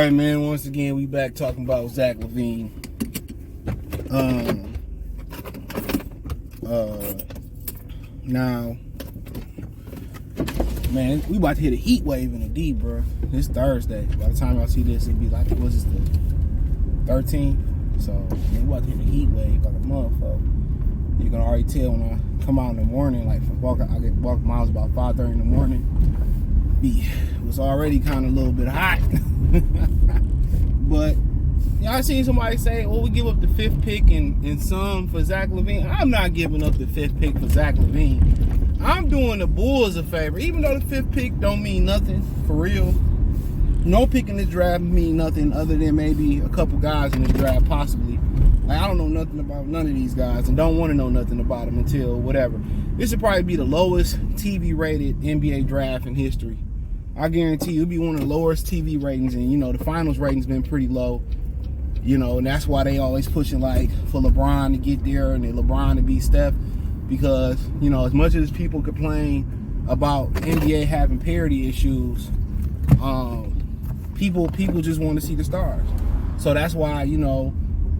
right, man. Once again, we back talking about Zach LaVine. Now, man, we about to hit a heat wave in the D, bro. It's Thursday. By the time y'all see this, it'll be like, what's this, the 13th? So, man, we about to hit a heat wave like a motherfucker. You can already tell when I come out in the morning, like I get walk miles about 5:30 in the morning. It was already kind of a little bit hot. But I seen somebody say, well, we give up the 5th pick and some for Zach LaVine. I'm not giving up the 5th pick for Zach LaVine. I'm doing the Bulls a favor. Even though the 5th pick don't mean nothing, for real. No pick in this draft mean nothing other than maybe a couple guys in this draft, possibly. Like, I don't know nothing about none of these guys and don't want to know nothing about them until whatever. This should probably be the lowest TV-rated NBA draft in history. I guarantee you it'll be one of the lowest TV ratings, and the finals rating's been pretty low. And that's why they always pushing like for LeBron to get there and then LeBron to beat Steph, because as much as people complain about NBA having parity issues, people just want to see the stars. So that's why a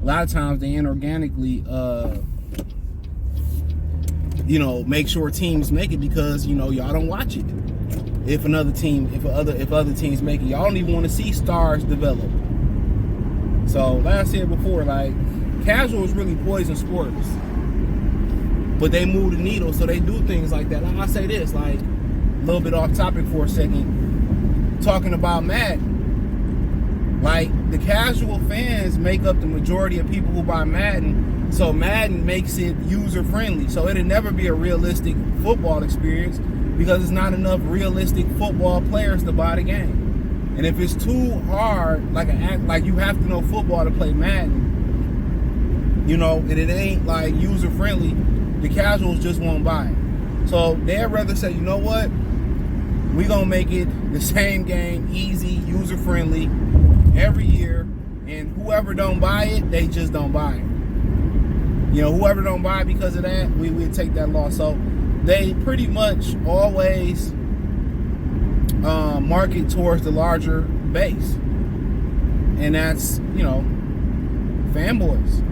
lot of times they inorganically make sure teams make it, because y'all don't watch it. If other teams make it, y'all don't even want to see stars develop. So, like I said before, like, casual is really poison sports, but they move the needle, so they do things like that. Like I say this, like, a little bit off topic for a second, talking about Madden. Like, the casual fans make up the majority of people who buy Madden, so Madden makes it user friendly. So it'll never be a realistic football experience, because it's not enough realistic football players to buy the game. And if it's too hard, like you have to know football to play Madden, and it ain't like user friendly, the casuals just won't buy it. So they'd rather say, you know what, we gonna make it the same game, easy, user friendly, every year, and whoever don't buy it, they just don't buy it. Whoever don't buy it because of that, we'll take that loss. So they pretty much always market towards the larger base, and that's fanboys,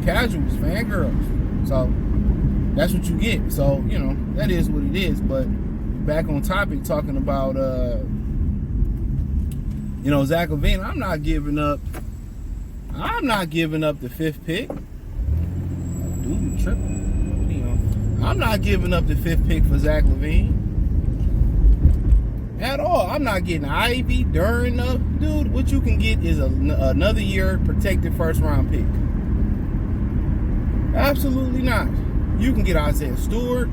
casuals, fangirls. So that's what you get. So that is what it is. But back on topic, talking about Zach LaVine, I'm not giving up the 5th pick. Dude, tripping. I'm not giving up the 5th pick for Zach LaVine at all. I'm not getting Ivy, Duren up. Dude, what you can get is another year protected 1st round pick. Absolutely not. You can get Isaiah Stewart.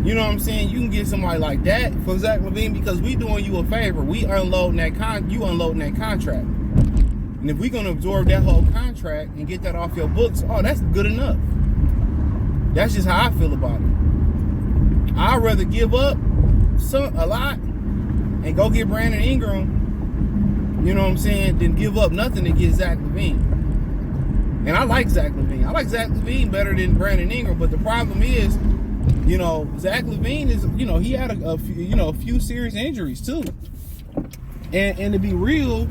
You know what I'm saying? You can get somebody like that for Zach LaVine, because we doing you a favor. We unloading you unloading that contract. And if we're going to absorb that whole contract and get that off your books, that's good enough. That's just how I feel about it. I'd rather give up a lot and go get Brandon Ingram, than give up nothing to get Zach LaVine. And I like Zach LaVine. I like Zach LaVine better than Brandon Ingram, but the problem is, Zach LaVine is, he had a few serious injuries too. And to be real,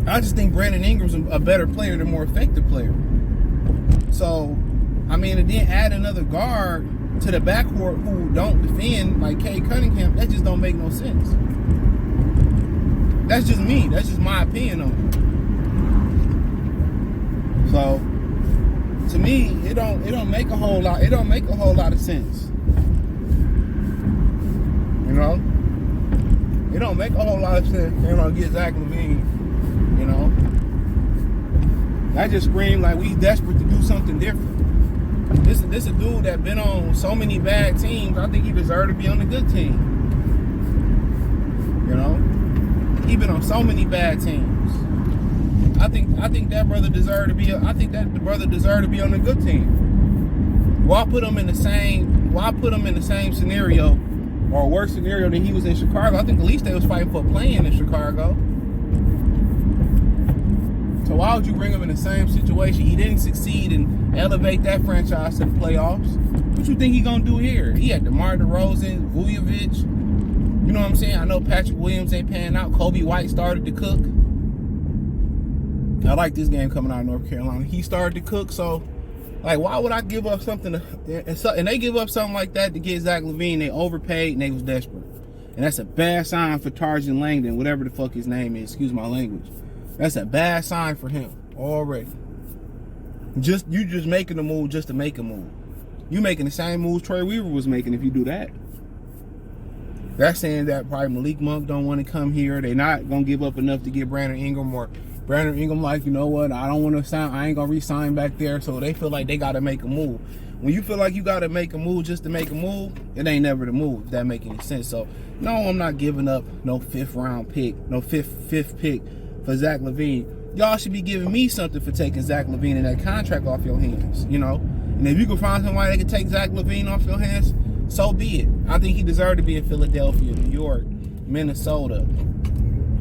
I just think Brandon Ingram's a better player, the more effective player. So, and then add another guard to the backcourt who don't defend, like Cade Cunningham, that just don't make no sense. That's just me. That's just my opinion on it. So, to me, it don't make a whole lot. It don't make a whole lot of sense. It don't make a whole lot of sense. Get Zach LaVine. That just screamed like we desperate to do something different. This a dude that been on so many bad teams. I think he deserved to be on the good team. He been on so many bad teams. I think that brother deserved to be. I think that the brother deserved to be on the good team. Why put him in the same scenario, or a worse scenario than he was in Chicago? I think at least they was fighting for playing in Chicago. So why would you bring him in the same situation? He didn't succeed and elevate that franchise to the playoffs. What you think he gonna do here? He had DeMar DeRozan, Vujovic, You know what I'm saying? I know Patrick Williams ain't panning out. Kobe White started to cook. I like this game coming out of North Carolina. He started to cook, so like, why would I give up something? And they give up something like that to get Zach LaVine. They overpaid and they was desperate. And that's a bad sign for Tarzan Langdon, whatever the fuck his name is. Excuse my language. That's a bad sign for him already. You just making a move just to make a move. You making the same moves Troy Weaver was making if you do that. That's saying that probably Malik Monk don't want to come here. They're not gonna give up enough to get Brandon Ingram, or Brandon Ingram like, you know what, I don't want to sign, I ain't gonna re-sign back there. So they feel like they gotta make a move. When you feel like you gotta make a move just to make a move, it ain't never the move, if that make any sense. So no, I'm not giving up no fifth pick for Zach LaVine. Y'all should be giving me something for taking Zach LaVine and that contract off your hands, you know? And if you can find somebody that can take Zach LaVine off your hands, so be it. I think he deserved to be in Philadelphia, New York, Minnesota,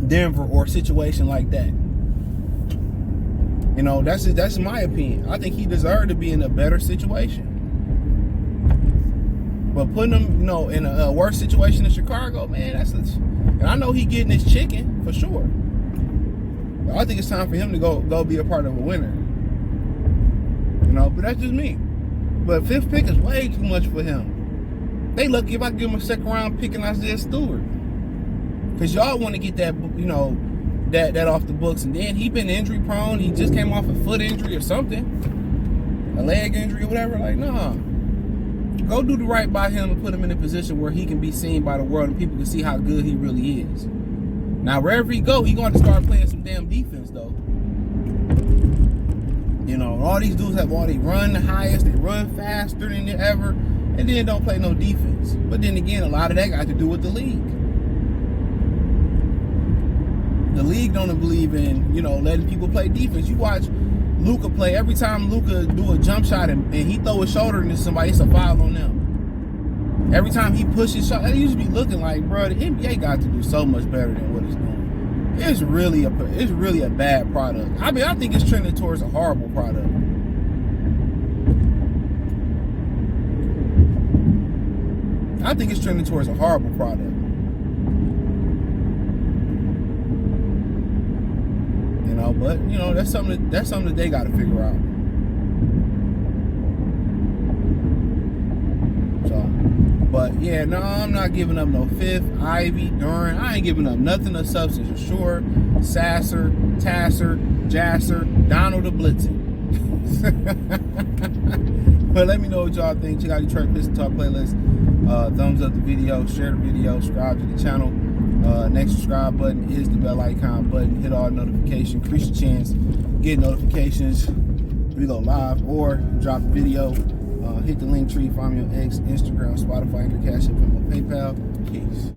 Denver, or a situation like that. You know, that's my opinion. I think he deserved to be in a better situation. But putting him, you know, in a worse situation in Chicago, man, and I know he getting his chicken for sure. But I think it's time for him to go be a part of a winner. You know, but that's just me. But fifth pick is way too much for him. They lucky if I give him a second round pick and Isaiah Stewart. Because y'all want to get that, you know, that off the books. And then he been injury prone. He just came off a foot injury or something. A leg injury or whatever. Like, nah. Go do the right by him and put him in a position where he can be seen by the world and people can see how good he really is. Now, wherever he go, he going to start playing some damn defense, though. You know, all these dudes they run the highest, they run faster than ever, and then don't play no defense. But then again, a lot of that got to do with the league. The league don't believe in, you know, letting people play defense. You watch Luka play. Every time Luka do a jump shot and he throw his shoulder into somebody, it's a foul on them. Every time he pushes shot, it used to be looking like, bro, the NBA got to do so much better than what it's doing. It's really a bad product. I mean, I think it's trending towards a horrible product. I think it's trending towards a horrible product. You know, but you know, that's something that they got to figure out. So, but yeah, no, I'm not giving up no fifth, Ivy, Duran. I ain't giving up nothing of substance. Sure, Sasser, Tasser, Jasser, Donald the Blitzen. But let me know what y'all think. Check out Detroit Pistons Talk playlist. Thumbs up the video, share the video, subscribe to the channel. Next subscribe button is the bell icon button. Hit all notifications. Increase your chance. Get notifications. We go live or drop a video. Hit the link tree. Find me on X, Instagram, Spotify, Anchor, Cash App, Venmo, PayPal. Peace.